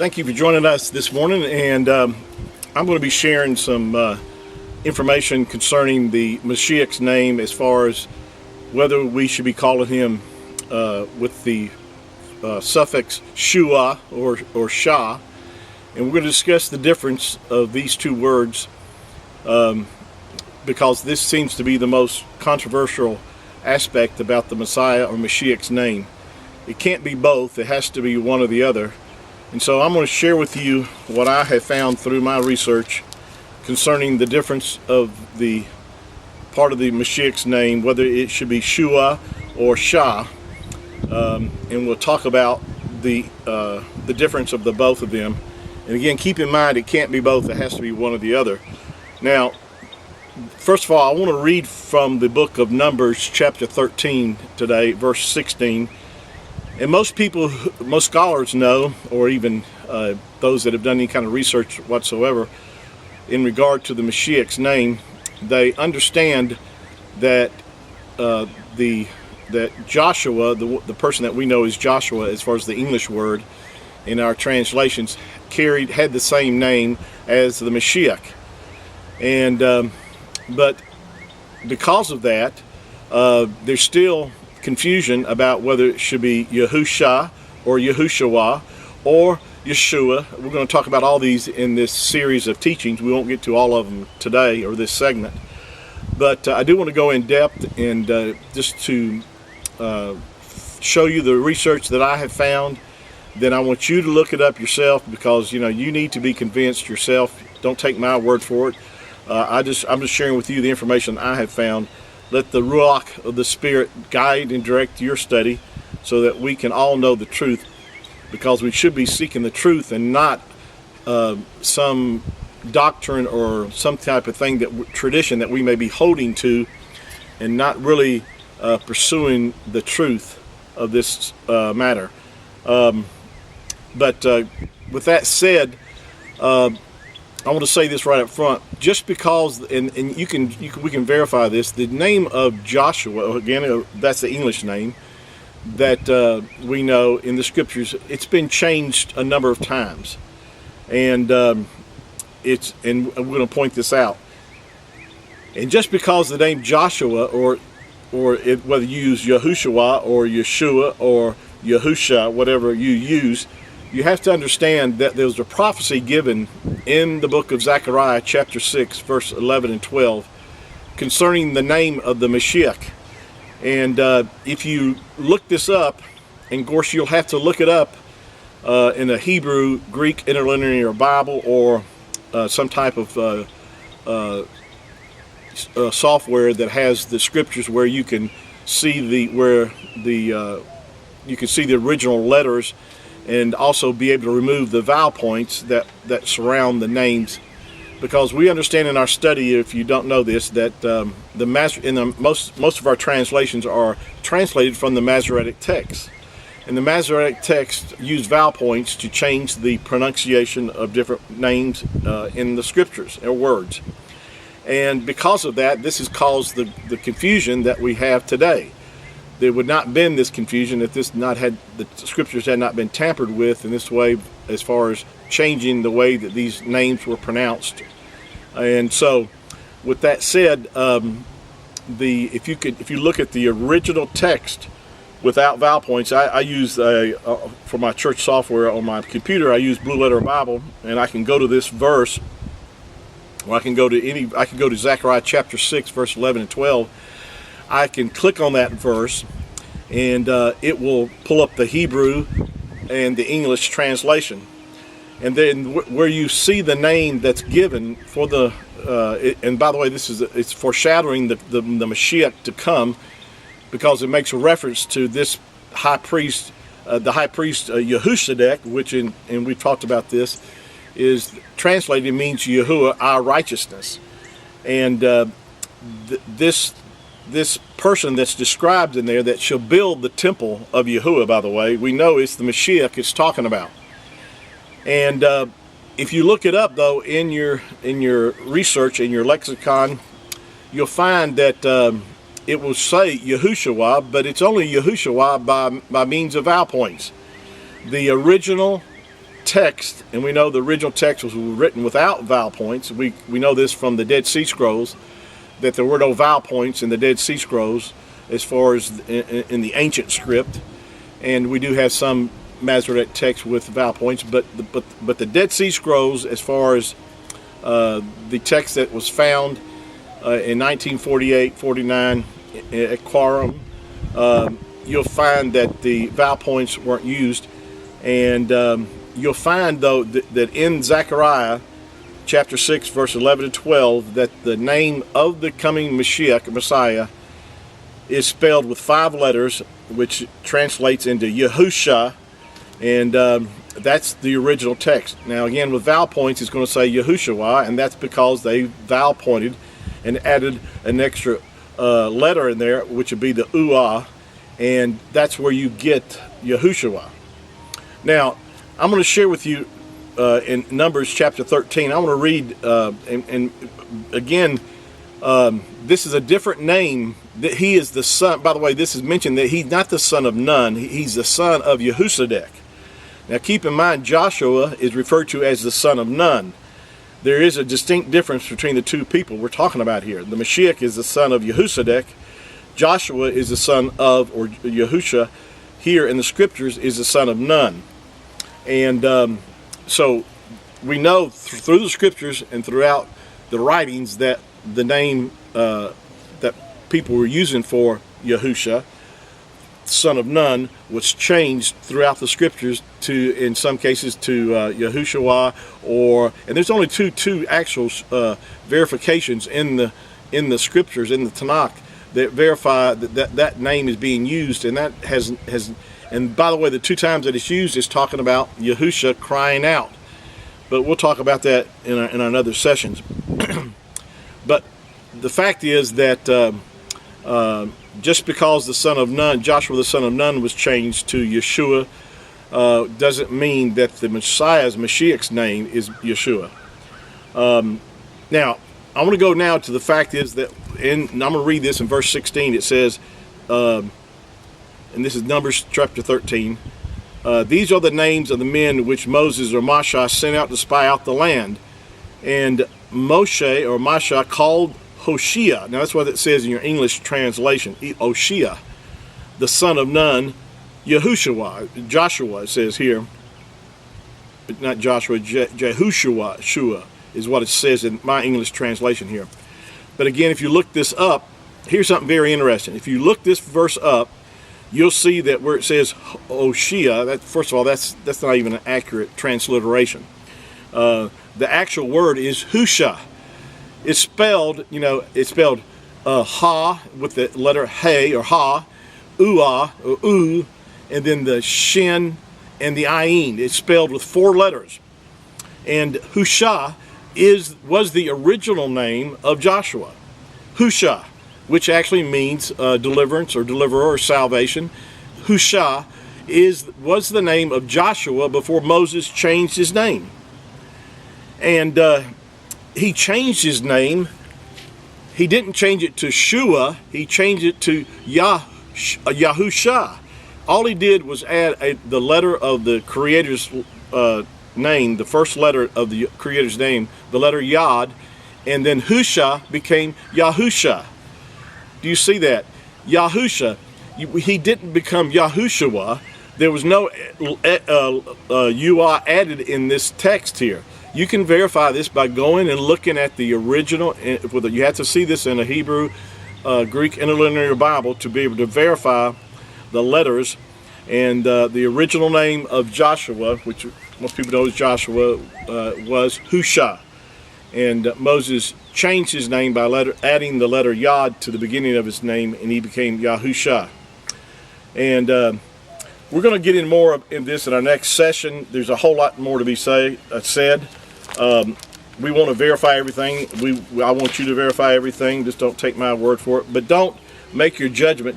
Thank you for joining us this morning, and I'm going to be sharing some information concerning the Mashiach's name as far as whether we should be calling him with the suffix shua or shah, and we're going to discuss the difference of these two words because this seems to be the most controversial aspect about the Messiah or Mashiach's name. It can't be both, it has to be one or the other. And so I'm going to share with you what I have found through my research concerning the difference of the part of the Mashiach's name, whether it should be shua or shah, and we'll talk about the difference of the both of them. And again, keep in mind it can't be both, it has to be one or the other. Now, first of all, I want to read from the book of Numbers chapter 13 today, verse 16. And most scholars know, or even those that have done any kind of research whatsoever in regard to the Mashiach's name, they understand that that Joshua, the person that we know as Joshua as far as the English word in our translations, had the same name as the Mashiach. And but because of that, there's still confusion about whether it should be Yahusha or Yahushua or Yeshua. We're going to talk about all these in this series of teachings. We won't get to all of them today or this segment, but I do want to go in depth and just to show you the research that I have found. Then I want you to look it up yourself, because you need to be convinced yourself. Don't take my word for it. I'm just sharing with you the information I have found. Let the Ruach of the Spirit guide and direct your study so that we can all know the truth, because we should be seeking the truth and not some doctrine or some type of thing, tradition that we may be holding to, and not really pursuing the truth of this matter. But with that said, I want to say this right up front. Just because, and we can verify this, the name of Joshua, again, that's the English name that we know in the scriptures. It's been changed a number of times, and we're going to point this out. And just because the name Joshua, or whether you use Yahushua or Yeshua or Yahusha, whatever you use, you have to understand that there was a prophecy given in the book of Zechariah chapter 6 verse 11 and 12 concerning the name of the Mashiach. And if you look this up, and of course you'll have to look it up in a Hebrew, Greek interlinear Bible, or some type of software that has the scriptures where you can see the original letters, and also be able to remove the vowel points that surround the names, because we understand in our study, if you don't know this, that most of our translations are translated from the Masoretic text, and the Masoretic text use vowel points to change the pronunciation of different names in the scriptures or words. And because of that, this has caused the confusion that we have today. There would not have been this confusion if the scriptures had not been tampered with in this way, as far as changing the way that these names were pronounced. And so, with that said, if you look at the original text without vowel points, I use for my church software on my computer, I use Blue Letter Bible, and I can go to this verse, or I can go to Zechariah chapter 6 verse 11 and 12. I can click on that verse, and it will pull up the Hebrew and the English translation. And then where you see the name that's given for and by the way, it's foreshadowing the Mashiach to come, because it makes a reference to this high priest, the high priest Yahusha, which and we've talked about this, is translated means Yahuwah, our righteousness. And this person that's described in there that shall build the temple of Yahuwah, by the way, we know it's the Mashiach it's talking about. And if you look it up, though, in your research, in your lexicon, you'll find that it will say Yahushua, but it's only Yahushua by means of vowel points. The original text, and we know the original text was written without vowel points. We know this from the Dead Sea Scrolls, that there were no vowel points in the Dead Sea Scrolls as far as in the ancient script, and we do have some Masoretic text with vowel points, but the Dead Sea Scrolls, as far as the text that was found in 1948-49 at Qumran, you'll find that the vowel points weren't used, and you'll find though that in Zechariah chapter 6 verse 11 to 12 that the name of the coming Messiah is spelled with 5 letters, which translates into Yahusha, and that's the original text. Now again, with vowel points, it's going to say Yahushua, and that's because they vowel pointed and added an extra letter in there, which would be the uah, and that's where you get Yahushua. Now, I'm going to share with you in Numbers chapter 13. I want to read, and again, this is a different name. That he is the son. By the way, this is mentioned that he's not the son of Nun. He's the son of Yehosadek. Now, keep in mind, Joshua is referred to as the son of Nun. There is a distinct difference between the two people we're talking about here. The Mashiach is the son of Yehosadek. Joshua is the son of, or Yahusha, here in the scriptures, is the son of Nun. And so we know through the scriptures and throughout the writings that the name that people were using for Yahusha, son of Nun, was changed throughout the scriptures to, in some cases, to Yahushua, and there's only two actual verifications in the scriptures, in the Tanakh, that verify that name is being used, and that has and by the way, the 2 times that it's used is talking about Yahusha crying out, but we'll talk about that in another sessions. But the fact is that just because the son of Nun, Joshua the son of Nun, was changed to Yeshua, doesn't mean that the Mashiach's name is Yeshua. Now, I want to go now to the fact is that, and I'm going to read this in verse 16. It says, and this is Numbers chapter 13, these are the names of the men which Moses or Masha sent out to spy out the land. And Moshe or Masha called Hoshea. Now that's what it says in your English translation. Hoshea, the son of Nun, Yahushua. Joshua, it says here. Not Joshua, Jehushua, Shua is what it says in my English translation here. But again, if you look this up, here's something very interesting. If you look this verse up, you'll see that where it says Hoshea, that, first of all, that's not even an accurate transliteration. The actual word is Husha. It's spelled, ha with the letter he or ha, uah or u, and then the shin and the ayin. It's spelled with 4 letters. And Husha was the original name of Joshua. Husha, which actually means deliverance or deliverer or salvation. Husha was the name of Joshua before Moses changed his name. And he changed his name. He didn't change it to Shua. He changed it to Yahusha. All he did was add the letter of the Creator's name, the first letter of the Creator's name, the letter Yod, and then Husha became Yahusha. Do you see that? Yahusha. He didn't become Yahushua. There was no UA added in this text here. You can verify this by going and looking at the original. You have to see this in a Hebrew, Greek interlinear Bible to be able to verify the letters. And the original name of Joshua, which most people know as Joshua, was Husha. And Moses changed his name by adding the letter Yod to the beginning of his name, and he became Yahusha. And we're going to get in more in this in our next session. There's a whole lot more to be said. We want to verify everything. I want you to verify everything. Just don't take my word for it. But don't make your judgment